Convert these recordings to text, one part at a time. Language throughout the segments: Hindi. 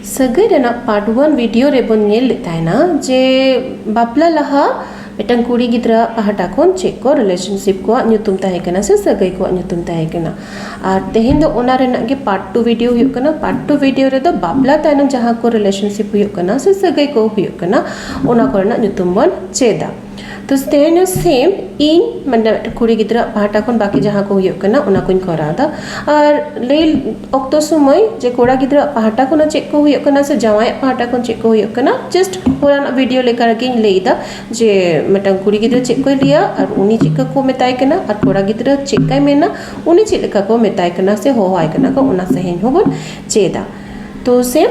सगै रेना पार्ट 1 वीडियो रे बन नेल लेतायना जे बापला लहा मिटन कुड़ी गिद्रा पहाटा खन चेक को रिलेशनशिप को न्यूतुम ताहे कना से सगै को न्यूतुम ताहे कना आर तेहिन दो ओना रेना गे पार्ट 2 वीडियो हुयो कना पार्ट 2 वीडियो रे दो बापला तायनम जहां को रिलेशनशिप हुयो कना से सगै को हुयो कना ओना को रेना न्यूतुम बन चेदा तो तेहिन सेम इन माने कुड़ी गिद्रा पहाटा खन बाकी जहां को हुयो कना ओना कोन करादा आर ले ऑक्टो समय जे कोड़ा गिद्रा पहाटा खन चेक को हुयो कना से जवाय पहाटा खन चेक को हुयो कना जस्ट पुराना वीडियो लेकर के लेदा जे मटन कुड़ी गिद्रा चेक को लिया और उनी चेक को मेताय कना और कोड़ा गिद्रा चेक काय मेना उनी चेक लेका को मेताय कना से हो हाय कना को ओना से हेन होबन चेदा तो से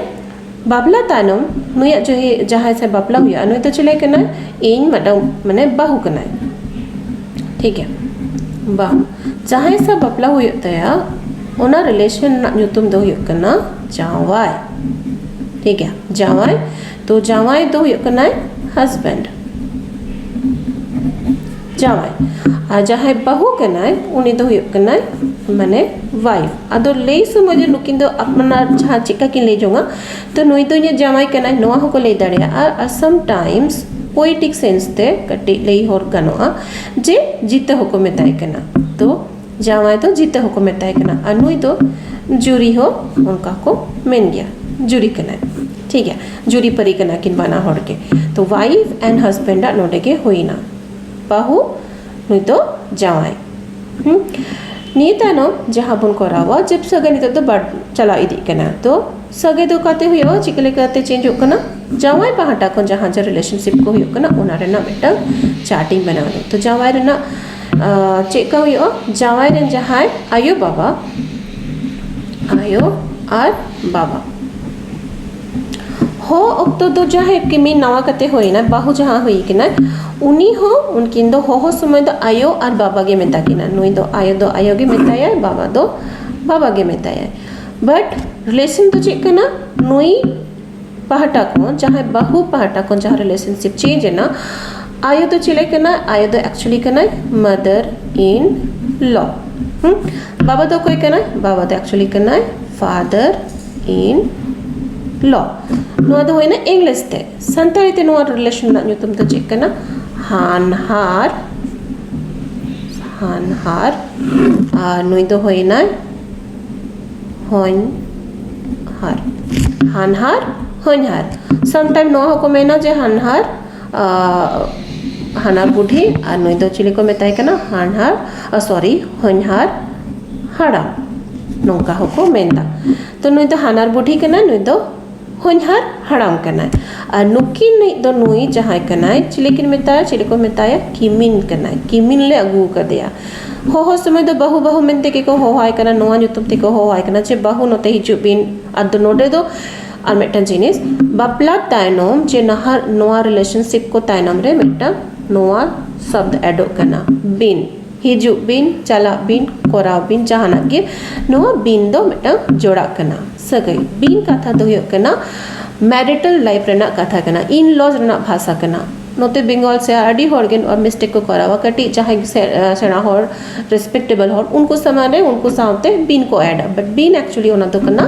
बाबला तानम नुया जो है जहां से बाबला हुआ नुय तो चले कना इन मटन माने बाहु कना ठीक है बाहु जहां से बाबला हुआ तया ओना रिलेशन ना न्यूतुम दो हुआ कना जावाय ठीक है जावाय तो जावाय दो हुआ कना हस्बैंड जावाय आ जहां बाहु कना उनी दो हुआ कना माने वाइफ अदो ले समय जे नुकिन दो अपना जहां चिका किन ले जोंगा तो नुई दो ने जावाय कना नोआ हो को ले दाड़िया आ सम टाइम्स पोएटिक सेंस ते कटि ले होर गनोआ जे जीते हो को मेताय कना तो जावाय तो जीते हो को मेताय कना आ नुई दो जुरी हो उनका को मेन गया जुरी कना ठीक है जुरी परी कना किन बना होड़ के तो वाइफ एंड हस्बैंड आ नोडे के होइना बाहु नुई तो जावाय नीतानो जहां बन करावा जब सगे नित तो बड़ चला इदी कना तो सगे दो काते हुयो चिकले काते चेंज हो कना जावाय पहाटा को जहां जे रिलेशनशिप को हुयो कना ओना रेना बेटा चार्टिंग बनाने तो जावाय रेना चेक का हुयो जावाय रेन जहां आयो और बाबा हो ऑक्टो दो जहां किमी नवा कते होइना बाहु जहां होई किना उनी हो उनकिन दो हो समय दो आयो और बाबा गे मेता किना नुई दो आयो गे मेताया बाबा दो बाबा गे मेताया बट रिलेशन तो चेक कना नुई पहाटा को जहां बाहु पहाटा को जहां रिलेशनशिप चेंज है ना आयो तो चिले कना आयो तो एक्चुअली कना मदर इन लॉ बाबा तो कोई कना बाबा तो एक्चुअली कना फादर इन लॉ नुआ दो होइना इंग्लिश ते संताली ते नुआ रिलेशन ना न्यूतुम तो चेक कना हानहार नुई दो होइना होनहार समटाइम नो को मेना जे हानहार बुढ़ी और नुई दो चिली को मेताय कना होनहार हाड़ा नोंका को मेनदा तो नुई दो हानार बुढ़ी कना नुई दो होनहार हाड़ाम कना और नुकिन दो नुई जहां कना चिलेकिन मेताया चिले को मेताया किमिन कना किमिन ले अगू कर दिया हो समय दो बहु मेनते के को हो हाय कना नोआ न्यूतुम ते को हो हाय कना जे बहु नोते हिजु बिन अद नोडे दो और मेटन जिनिस बापला तायनोम जे नहार नोआ रिलेशनशिप को तायनम रे मेटा नोआ शब्द एडो कना बिन हिजु बिन चला बिन कोरा बिन जहाना गे नोआ बिन दो मेटा जोड़ा कना सगई बिन कथा दो हुयो कना मैरिटल लाइफ रेना कथा कना इन लॉज रेना भाषा कना नोते बंगाल से आडी हॉर्गन और मिस्टेक को करावा कटी चाहे सेना हॉर रिस्पेक्टेबल हॉर उनको समाने उनको सामते बिन को ऐड बट बिन एक्चुअली ओना तो कना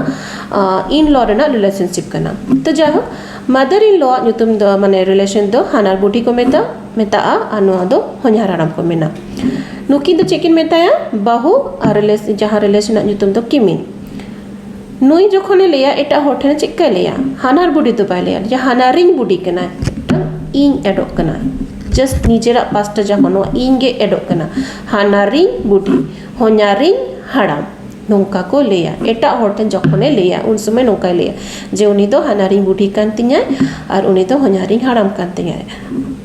इन लॉ रेना रिलेशनशिप कना तो जाहो मदर इन लॉ न्यूतुम दो माने रिलेशन दो हानार बुढ़ी को मेता अनुआ दो होनहार हाड़ाम को मेना नुकिन दो चेकिन मेताया बाहु और रिलेशन जहां रिलेशन न्यूतुम दो किमिन नुई जोखने लिया एटा होठने चेक लिया हानार बुढ़ी तो बाय लिया जे हानारिंग बुढ़ी कना इन एडोक कना जस्ट निजेरा पास्टा जहां इन गे एडोक कना हानारिंग बुढ़ी होनहारिंग हाड़ाम नोंका को लिया एटा होठन जोखने लिया उन समय नोंका लिया जे उनी दो हानारिंग बुढ़ी कान तिया और उनी दो होनहारिंग हाड़ाम कान तिया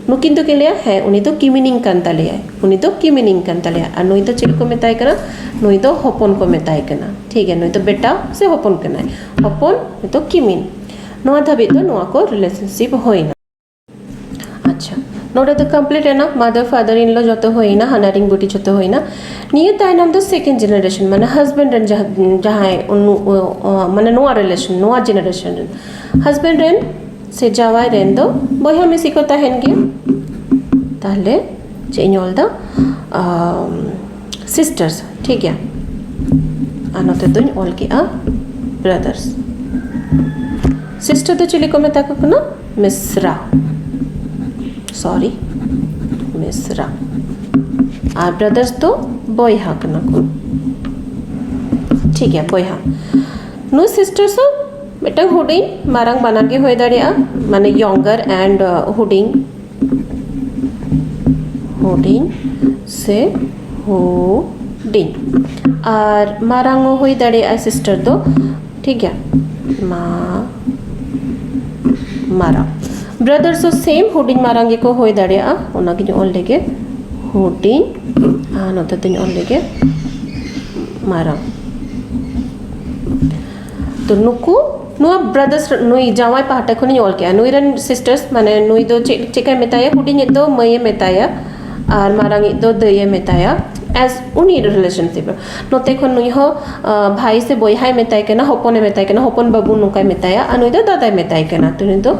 नुकिन तो के लिया है उनी तो किमिनिंग कान तालिया उनी तो किमिनिंग कान तालिया और नुई तो चिल को मेताय कना नुई तो हपन को मेताय कना ठीक है नुई तो बेटा से हपन कना हपन नुई तो किमिन नोआ धाबी तो नोआ को रिलेशनशिप होइना अच्छा नोडे तो कंप्लीट है ना मदर फादर इन लॉ जतो होइना हानारिंग बुटी जतो होइना निये तायनम तो सेकंड जनरेशन माने हस्बैंड एंड जहां माने नोआ रिलेशन नोआ जनरेशन हस्बैंड एंड से जावाय रेन दो बया मिसी को ताहेन गे ताहले चेñol दा सिस्टर्स ठीक है आनोते दोñ ऑल के ब्रदर्स सिस्टर तो चिली को मेता को ना मिश्रा सॉरी मिश्रा और ब्रदर्स तो बॉयहा कना को ठीक है बॉयहा नु सिस्टर्स हो मिटंग हुडिंग मारंग बानार के होय दाड़िया माने यंगर एंड हुडिंग से हुडिंग और मारंग होय दाड़िया सिस्टर तो ठीक है मारा ब्रदर्स तो सेम हुडिंग मारंग को होय दाड़िया ओना गिन ऑल लेगे हुडिंग नोते तिन ऑल लेगे मारंग तो नुकु नुआ ब्रदर्स नुई जावाई पाहटा खनि ऑल के नुई रन सिस्टर्स माने नुई दो चेका मेताया हुडिंग दो मये मेताया और मारंग दो दये मेताया एज उनी रिलेशनशिप नोते खन नुई हो भाई से बॉयहाय मेताय केना हपने मेताय केना हपन बाबू नुका मेताया आ नुई दो दादा मेताय केना तो नुई दो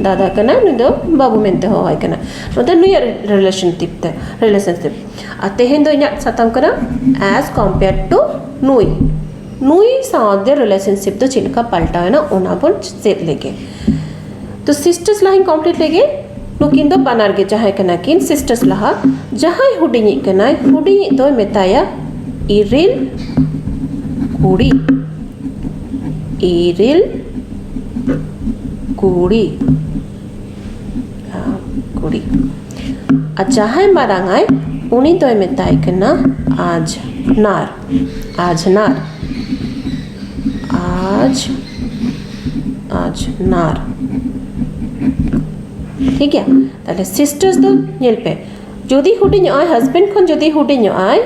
दादा केना नुई दो बाबू मेनते हो होय केना नोते नुई रिलेशनशिप आ तेहेन दो इना साताम केना एज कंपेयर टू नुई सादे रिलेशनशिप तो चिलका पलटा है ना ओना बोल सेट लेके तो सिस्टर्स लाइन कंप्लीट लेके नुकिन दो बनार के जहां कना किन सिस्टर्स लहा जहां हुडिंगी कना हुडिंगी दो मेताया इरिल कुड़ी कुड़ी अच्छा है मारांगाय उनी दो मेताय कना आज नार नार ठीक है ताले सिस्टर्स दो नेल पे जोदी हुडिंग आय हस्बैंड खन जोदी हुडिंग आय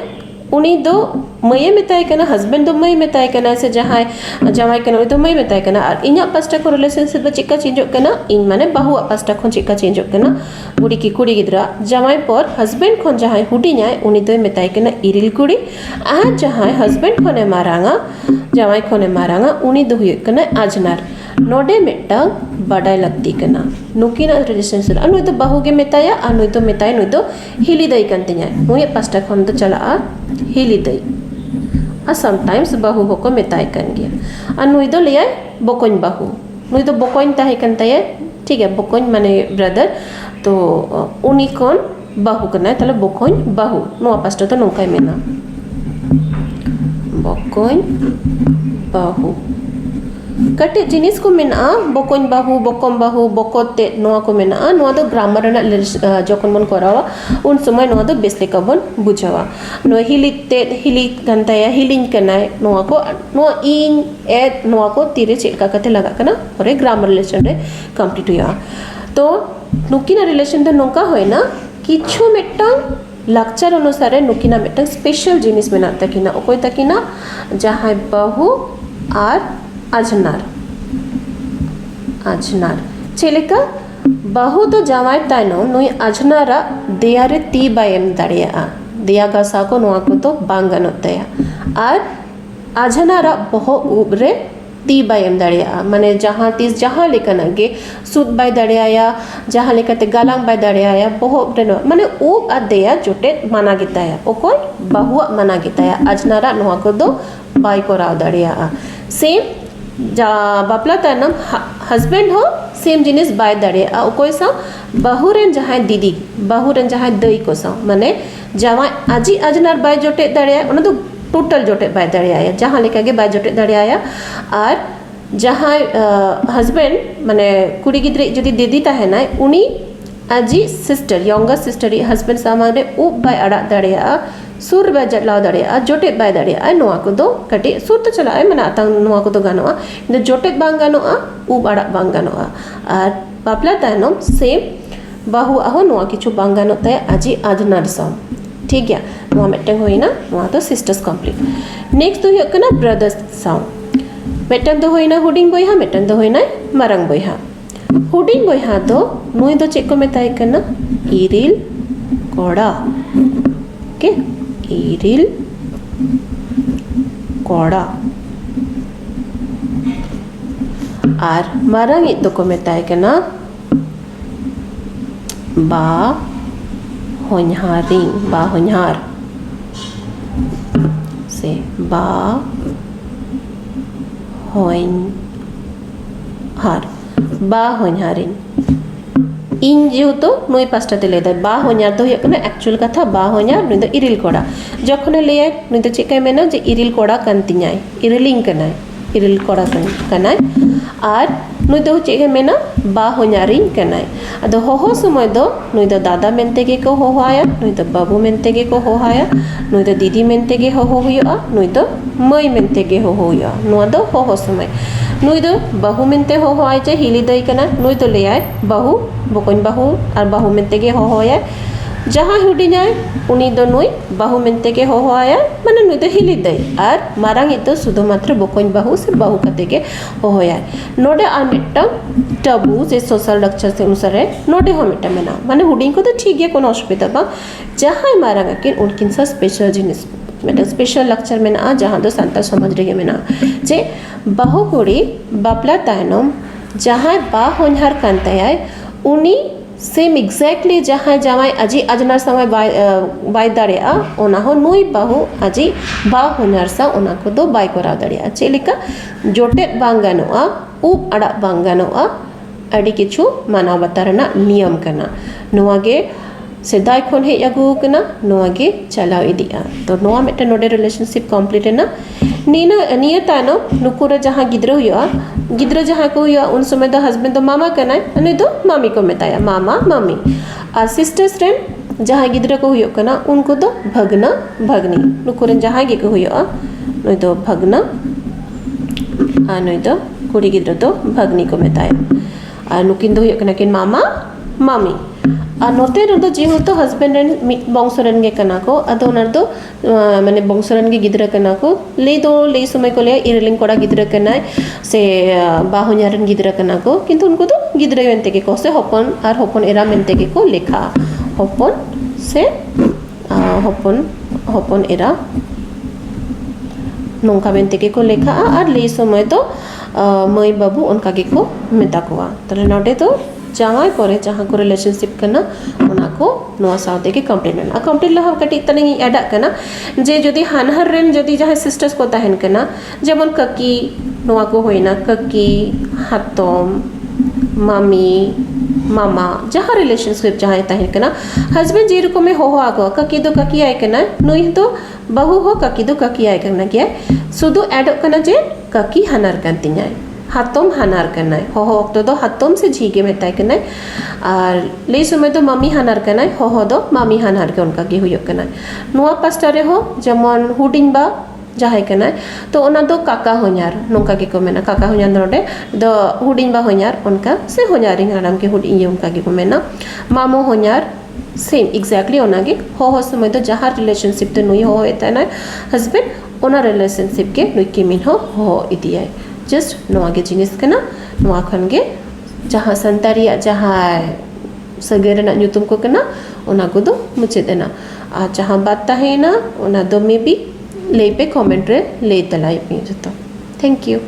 उनी दो मये मेताय कना हस्बैंड दो मये मेताय कना से जहाय जावाय कना उनी दो मये मेताय कना और इन्या पास्टा को रिलेशनशिप दो चिका चेंज कना इन माने बाहु पास्टा खन चिका चेंज कना बुड़ी की कुड़ी गिद्रा जावाय पर हस्बैंड खन जहाय हुडिंग आय उनी दो मेताय कना इरिल कुड़ी आ जहाय हस्बैंड खने मारांगा जावाय खने मारांगा उनी दो हुय कना आजनार नोडे मेटा बाडाय लगती कना नुकिना रिलेशनशिप नुई तो बाहु के मेताया आ नुई तो मेताय नुई तो हिली दई कंतिया नुई पास्टा खन तो चला हिली दई आ समटाइम्स बाहु होको मेताय कन गया आ नुई दो लेय बकोइन बाहु नुई तो बकोइन ताहे कंताया ठीक है बकोइन माने ब्रदर तो उनी कोन बाहु कना ताले बकोइन बाहु नो पास्टा तो नोकाय मेना बकोइन बाहु कटे जिनिस को मेना बकोइन बाहु बकम बाहु बकोते नोआ को मेना नोआ दो ग्रामर ना जखन मन करावा उन समय नोआ दो बेस लेका बन बुझावा नो हिली गंताया हिलिंग कनाय नोआ को नो इन एड नोआ को तीरे चेका कते लगा कना और ग्रामर रिलेशन रे कंप्लीट हुआ तो नुकिना रिलेशन दो नोका होयना किछु मेटटांग लाक्चर अनुसार नुकिना मेटटांग स्पेशल जिनिस मेना तकिना ओकोय तकिना जहाय बाहु आर आजनार चेलेका बाहु तो जावाय तायनो नुई आजनारा देयारे ती बायम दाड़िया देया गासा को नोआ को तो बांग गानोत ताया आर आजनारा बहो उबरे ती बायम दाड़िया माने जहां तीस जहां लेकन गे सुद बाय दाड़िया जहां लेकते गालांग बाय दाड़िया बहो उबरे माने उब आ देया जोटे माना गिताया ओकोय बाहुआ माना गिताया आजनारा नोआ को दो बाय कोराव दाड़िया सेम जा बापला तायनम हस्बैंड हो सेम जिनिस बाय दाड़े ओकोय सा बाहुरेन जहां दीदी बाहुरेन जहां दई को सा माने जावा आजी आजनार बाय जोटे दाड़े ओना तो टोटल जोटे बाय दाड़े जहां लेका गे बाय जोटे दाड़े और जहां हस्बैंड माने कुड़ी गिद्रे जदि दीदी ताहेना उनी आजी सिस्टर यंगर सिस्टर हस्बैंड सामने उ बाय अड़ा दाड़े सुर बाय जटलाव दाड़े जोटे बाय दाड़े नोआ को दो कटी सुर तो चला मना आतां नोआ को दो गानोआ जोटे बांग गानोआ उब अड़ा बांग गानोआ और बापला तायनम सेम बाहु आहो नोआ किछु बांग गानो ताय आजी आजनार साव ठीक गया नोआ मेटंग होइना नोआ तो सिस्टर्स कंप्लीट नेक्स्ट तो हुयो कना ब्रदर्स साव मेटंग तो होइना हुडिंग बॉयहा मेटंग तो होइना मारंग बॉयहा हुडिंग बॉयहा तो नुई दो चेक को मेताय कना इरिल कोड़ा ओके इरिल कोड़ा और मारंग इतो को मेताय कना बा होन्हार से बा होन्हार बा होनहारिन इन जेहेतु नुई पास्टा ते लेदा बा होनहार तो हुयकना एक्चुअल कथा बा होनहार नुई दो इरिल कोड़ा जखने लेया नुई दो चेकाय मेना जे इरिल कोड़ा कांतिኛय इरिलिंग कनाय इरिल कोड़ा कनाय आर नुई दो चेकाय मेना बा होनहारिन कनाय अदो होहो समय दो नुई दो दादा मेनते गे को होहाया नुई दो बाबू मेनते गे को होहाया नुई दो दीदी मेनते गे होहो हुयआ नुई दो मई मेनते गे होहो हुयआ नुआ दो होहो समय नुई दो बाहू मेनते होहो आय जे हिली दई कना नुई दो लेयाय बाहू बकन बाहू और बाहू मेनते गे होहो आय जहाँ हुडिኛय उनी दो नुई बाहू मेनते गे होहो आय माने नुई दो हिली दई और मारांग इतो शुधु मात्र बकन बाहू से बाहू कते गे होहो आय नोडे आर मिट्टम टबू जे सोशल लक्चर से अनुसार है नोडे हो मिट्टा मेना माने हुडिंग को तो ठीक है कोनो असुविधा बा जहाँ मारांग के उनकिन सा स्पेशल जिनिस मतलब स्पेशल लेक्चर में ना जहाँ दो सांता समझ रही में ना जे बाहु कुड़ी बापला तायनम जहाँ बा होनहार कांताय उनी सेम एग्जैक्टली जहाँ जावाय अजी अजनार समय बाय दाड़िया ओना हो नुई बाहु अजी बा होनहार सा ओना को दो बाय कोरा दाड़िया चेलिका जोटे बांग गानोआ उब अड़ा बांग गानोआ अड़ी किछु मानव बतारना नियम कना नुआगे सेदाय खन हेज आगू कना नोआगे चलाव इदिया तो नोआ मिट्टे नोडे रिलेशनशिप कंप्लीट है ना नीना निया तानो नुकुरा जहाँ गिद्रा हुआ गिद्रा जहाँ को हुआ उन समय दो हस्बैंड दो मामा कना है दो मामी को मेताया मामा मामी और सिस्टर्स रेन जहाँ गिद्रा को हुआ कना उनको दो भगना भगनी नुकुरन जहाँ गे को हुआ नई दो भगना और नई दो कुड़ी गिद्रा दो भगनी को मेताया और नुकिन दो हुआ कना किन मामा मामी और नोते रदो जेहेतु हस्बैंड रेन बंशरन गे कना को अदो नरदो माने बंशरन गे गिद्रा कना को ले समय को ले इरलिंग कोड़ा गिद्रा कना से बाहुन्यारन गिद्रा कना को किंतु उनको तो गिद्रा मेनते के को से हपन और हपन एरा मेनते के को लेखा हपन से हपन एरा नोंका मेनते के को लेखा और ले समय तो मई बाबू उनका गे को मेता कोआ तले नोडे तो जहाँ करे जहाँ को रिलेशनशिप करना उना को नोआ साउते के कंप्लीट करना कंप्लीट लहा कटी तने एडा करना जे जदि हानहर रेन जदि जहाँ सिस्टर्स को तहन करना जेमन ककी नोआ को होइना ककी हातम मामी मामा जहाँ रिलेशनशिप जहाँ तहन करना हस्बैंड जे रकम में हो आगो ककी दो ककी आय करना नुई तो बहु हो ककी दो ककी आय करना क्या शुद्ध एड करना जे ककी हानार करती हाथम हानार करना है हो अक्टो दो हाथम से झीगे मेताय करना और ले समय तो मम्मी हानार करना हो दो मामी हानार के उनका गे हुई करना नुआ पास्टा रे हो जेमन हुडिंग बा जहाँ करना तो ओना दो काका होन्यार नोंका गे को मेना काका होन्यार नोडे दो हुडिंग बा होन्यार उनका से होन्यारिंग हाराम के हुडिंग ये उनका गे को मेना मामो होन्यार सेम एग्जैक्टली ओना गे हो समय तो जहाँ रिलेशनशिप तो नुई हो होता है ना हस्बैंड ओना रिलेशनशिप के नुई किमिन हो इदी है जस्ट नोआ के जिनिस कना नोआ खन गे जहाँ संतारिया जहाँ सगेरना ᱧᱩᱛᱩᱢ को कना ओना को दो मुझे देना आ जहाँ बात है ना ओना दो में भी ले पे कमेंट रे ले तलाई पे जतो थैंक यू।